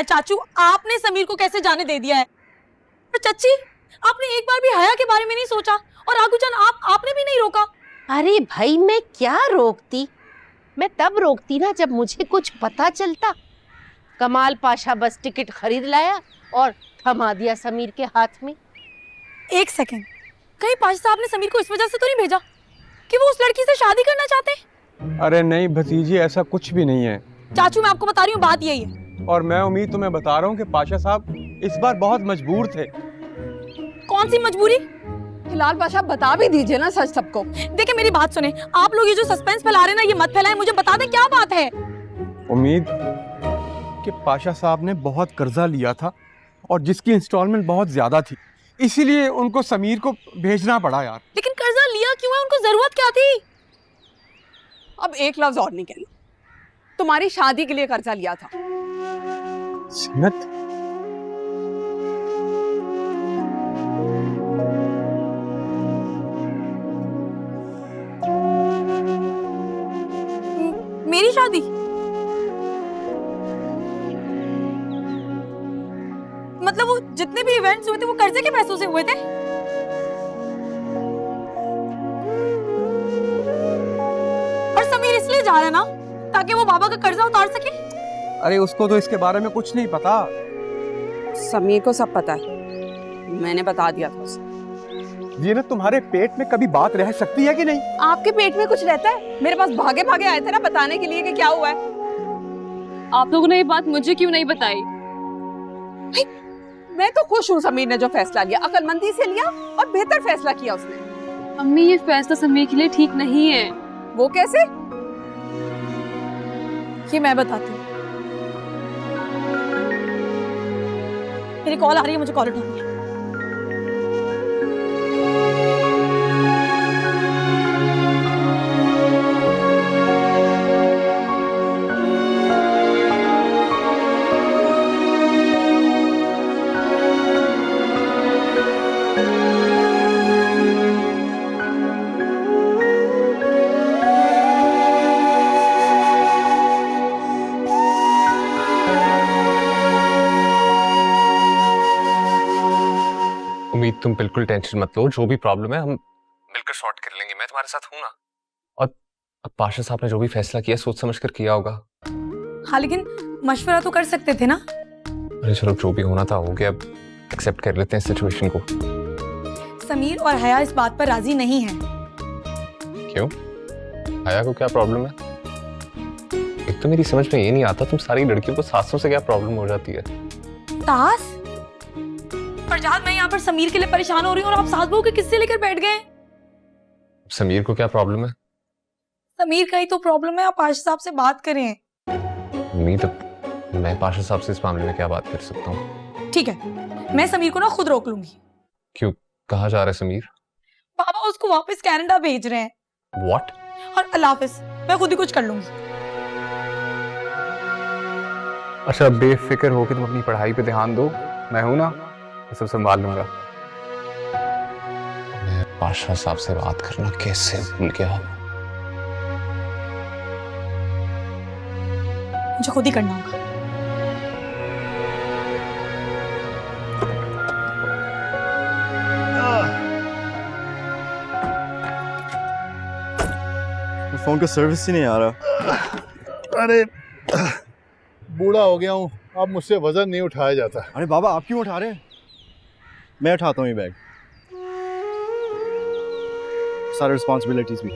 चाचू, आपने समीर को कैसे जाने दे दिया है? पर चच्ची, आपने एक बार भी हया के बारे में नहीं सोचा, और आगूजान आपने भी नहीं रोका। अरे भाई, मैं क्या रोकती? मैं तब रोकती ना जब मुझे कुछ पता चलता। कमाल पाशा बस टिकट खरीद लाया और थमा दिया समीर के हाथ में। एक सेकंड, कहीं पाशा साहब ने समीर को इस वजह से तो नहीं भेजा कि वो उस लड़की से शादी करना चाहते हैं? अरे नहीं भतीजी, ऐसा कुछ भी नहीं है। चाचू, मैं आपको बता रही हूँ, बात यही है। और मैं उम्मीद तुम्हें बता रहा हूँ कि पाशा साहब इस बार बहुत मजबूर थे। कौन सी मजबूरी? हिलाल पाशा, बता भी दीजिए ना सच सबको। देखिए मेरी बात सुने, आप लोग ये जो सस्पेंस फैला रहे हैं ना, ये मत फैलाएं, मुझे बता दें क्या बात है। उम्मीद कि पाशा साहब ने बहुत कर्जा लिया था और जिसकी इंस्टॉलमेंट बहुत ज्यादा थी, इसीलिए उनको समीर को भेजना पड़ा यार। लेकिन कर्जा लिया क्यों है? उनको जरूरत क्या थी? अब एक लफ्ज और नहीं कहना। तुम्हारी शादी के लिए कर्जा लिया था। सीनत, मेरी शादी? मतलब वो जितने भी इवेंट्स हुए थे वो कर्जे के पैसों से हुए थे? और समीर इसलिए जा रहा है ना ताकि वो बाबा का कर्जा उतार सके? अरे उसको तो इसके बारे में कुछ नहीं पता। समीर को सब पता है, मैंने बता दिया था उसे। जीनत, तुम्हारे पेट में कभी बात रह सकती है कि नहीं? आपके पेट में कुछ रहता है? मेरे पास भागे भागे आए थे ना बताने के लिए कि क्या हुआ है। आप लोगों ने ये बात मुझे क्यों नहीं बताई? मैं तो खुश हूँ समीर ने जो फैसला लिया, अक्लमंदी से लिया और बेहतर फैसला किया उसने। अम्मी, ये फैसला समीर के लिए ठीक नहीं है। वो कैसे? ये मैं बताती हूँ। मेरी कॉल आ रही है, मुझे कॉल उठानी है। उम्मीद, तुम बिल्कुल टेंशन मत लो, जो भी प्रॉब्लम है हम मिलकर सॉर्ट कर लेंगे। मैं तुम्हारे साथ हूं ना। और अब पाशा साहब ने जो भी फैसला किया सोच समझ कर किया होगा। हाँ, लेकिन मशवरा तो कर सकते थे ना। अरे चलो, जो भी होना था हो गया, अब एक्सेप्ट कर लेते हैं सिचुएशन को। समीर और हया इस बात पर राजी नहीं है। क्यों? हया को क्या प्रॉब्लम है? एक तो मेरी समझ में ये नहीं आता, तुम सारी लड़कियों को सासों से क्या प्रॉब्लम हो जाती है? सास? फरजाद, मैं यहाँ पर समीर के लिए परेशान हो रही हूँ और आप सास बहू के किस्से लेकर बैठ गए। समीर को क्या प्रॉब्लम है? समीर का ही तो प्रॉब्लम है, आप पाशा साहब से बात करें। उम्मीद, मैं पाशा साहब से इस मामले में क्या बात कर सकता हूँ? ठीक है, मैं समीर को ना खुद रोक लूंगी। क्यों, कहाँ जा रहा है समीर? पापा उसको वापस कनाडा भेज रहे हैं। What? और अल्लाह हाफिज, मैं खुद ही कुछ कर लूंगी। अच्छा, बेफिक्र होकर तुम अपनी पढ़ाई पे ध्यान दो, मैं हूं ना, मैं सब संभाल लूंगा। मैं पाशा साहब से बात करना कैसे भूल गया? मुझे खुद ही करना होगा। फोन का सर्विस ही नहीं आ रहा। अरे बूढ़ा हो गया हूँ, अब मुझसे वजन नहीं उठाया जाता। अरे बाबा, आप क्यों उठा रहे हैं? मैं उठाता हूँ ये बैग, सारे रिस्पॉन्सिबिलिटीज भी।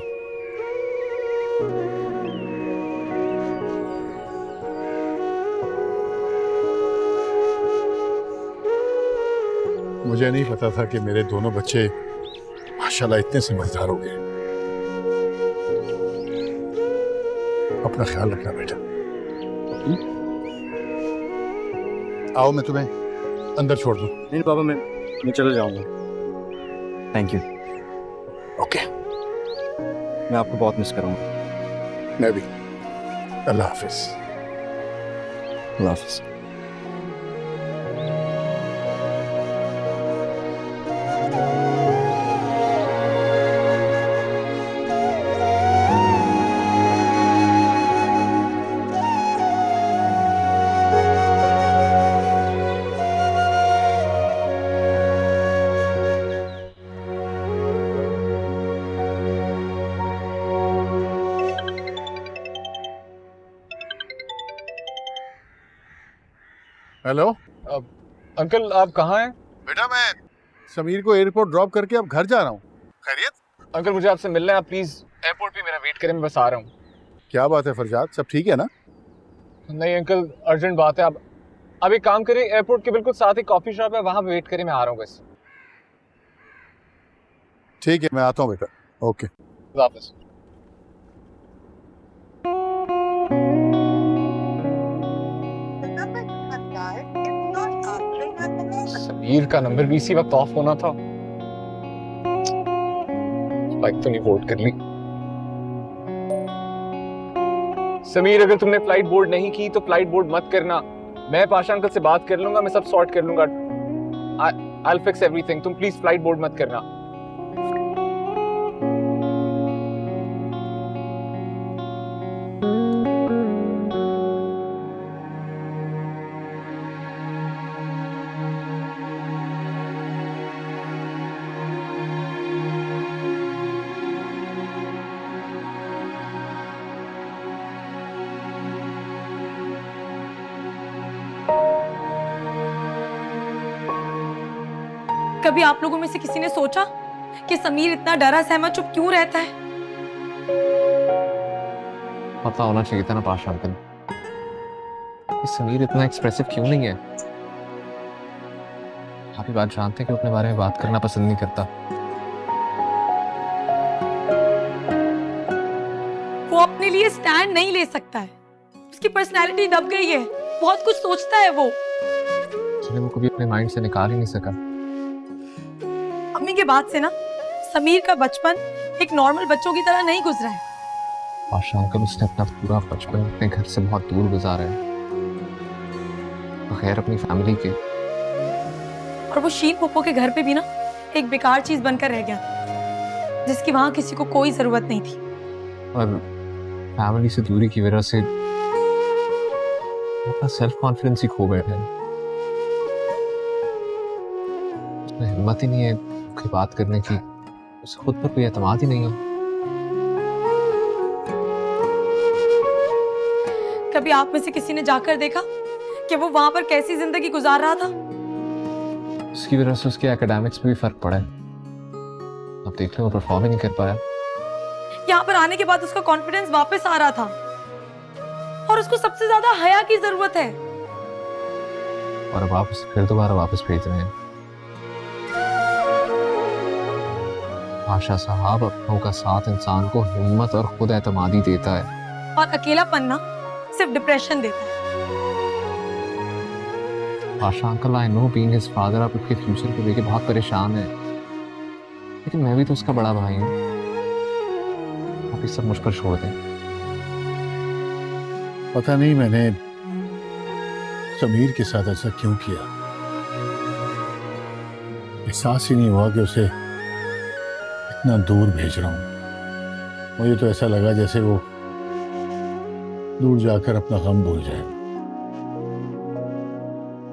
मुझे नहीं पता था कि मेरे दोनों बच्चे माशाल्लाह इतने समझदार हो गए। अपना ख्याल रखना बेटा। आओ, मैं तुम्हें अंदर छोड़ दूं। नहीं बाबा, मैं चले जाऊंगा। Thank you. ओके। मैं आपको बहुत मिस करूंगा। मैं भी। अल्लाह हाफिज। अल्लाह हाफिज। हेलो अंकल आप कहाँ हैं? बेटा, मैं समीर को एयरपोर्ट ड्रॉप करके अब घर जा रहा हूँ। खैरियत? अंकल मुझे आपसे मिलना है, आप प्लीज एयरपोर्ट पे मेरा वेट करें, मैं बस आ रहा हूँ। क्या बात है फरजाद, सब ठीक है ना? नहीं अंकल, अर्जेंट बात है। आप एक काम करें, एयरपोर्ट के बिल्कुल साथ ही कॉफी शॉप है, वहाँ वेट करें, मैं आ रहा हूँ बस। ठीक है, मैं आता हूँ बेटा। ओके, वापस। समीर का नंबर भी इसी वक्त ऑफ होना था। बाइक तो नहीं बोर्ड कर ली। समीर, अगर तुमने फ्लाइट बोर्ड नहीं की तो फ्लाइट बोर्ड मत करना। मैं पाशा अंकल से बात कर लूंगा, मैं सब सॉर्ट कर लूंगा। I'll fix everything. तुम प्लीज फ्लाइट बोर्ड मत करना। कभी आप लोगों में से किसी ने सोचा कि समीर इतना डरा सहमा चुप क्यों रहता है? पता होना चाहिए था ना पाशा अंकल, कि समीर इतना एक्सप्रेसिव क्यों नहीं है। आप ही बात जानते हैं कि अपने बारे में बात करना पसंद नहीं करता। वो अपने लिए स्टैंड नहीं ले सकता है, उसकी पर्सनैलिटी दब गई है, बहुत कुछ सोचता है वो। वो कभी अपने माइंड से निकाल ही नहीं सका। अम्मी के बाद से ना समीर का बचपन एक नॉर्मल बच्चों की तरह नहीं गुजरा है। पाशा अंकल, उसने अपना पूरा बचपन अपने घर से बहुत दूर गुजारा है, बगैर अपनी फैमिली के। और वो शीन पप्पो के घर पे भी ना एक बेकार चीज बनकर रह गया था, जिसकी वहां किसी को कोई जरूरत नहीं थी। और फैमिली से दूरी की वजह से अपना सेल्फ कॉन्फिडेंस ही खो बैठा है। उसमें हिम्मत ही नहीं है कोई बात करने की, उसे खुद पर कोई एतमाद ही नहीं है। कभी आप में से किसी ने जाकर देखा कि वो वहां पर कैसी जिंदगी गुजार रहा था? उसकी वजह से उसके एकेडमिक्स में भी फर्क पड़ा है। अब देख लो, वो परफॉर्म ही नहीं कर पाया। यहाँ पर आने के बाद उसका कॉन्फिडेंस वापस आ रहा था, और उसको सबसे ज्यादा हया की जरूरत है। और अब आप उसे फिर दोबारा वापस भेज रहे हैं। आशा साहब, अपनों का साथ इंसान को हिम्मत और खुद एतमादी देता है, और अकेलापन ना सिर्फ डिप्रेशन देता है। Asha uncle, I know being his father, आप उसके फ्यूचर को लेके बहुत परेशान हैं, लेकिन मैं भी तो उसका बड़ा भाई हूँ। आप ये सब मुझ पर छोड़ दें। पता नहीं मैंने समीर के साथ ऐसा क्यों किया। एहसास ही नहीं हुआ कि उसे इतना दूर भेज रहा हूं। मुझे तो ऐसा लगा जैसे वो दूर जाकर अपना गम भूल जाए,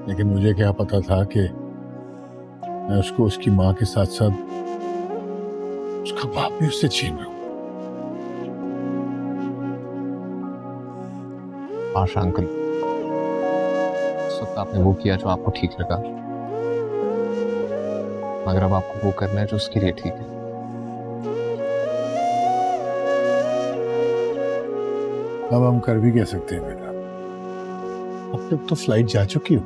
लेकिन मुझे क्या पता था कि मैं उसको उसकी माँ के साथ साथ उसका बाप भी उससे छीन रहा हूं। आशा अंकल, इस वक्त आपने वो किया जो आपको ठीक लगा, मगर अब आपको वो करना है जो उसके लिए ठीक है। अब हम कर भी कह सकते हैं बेटा, अब तक तो फ्लाइट जा चुकी हो।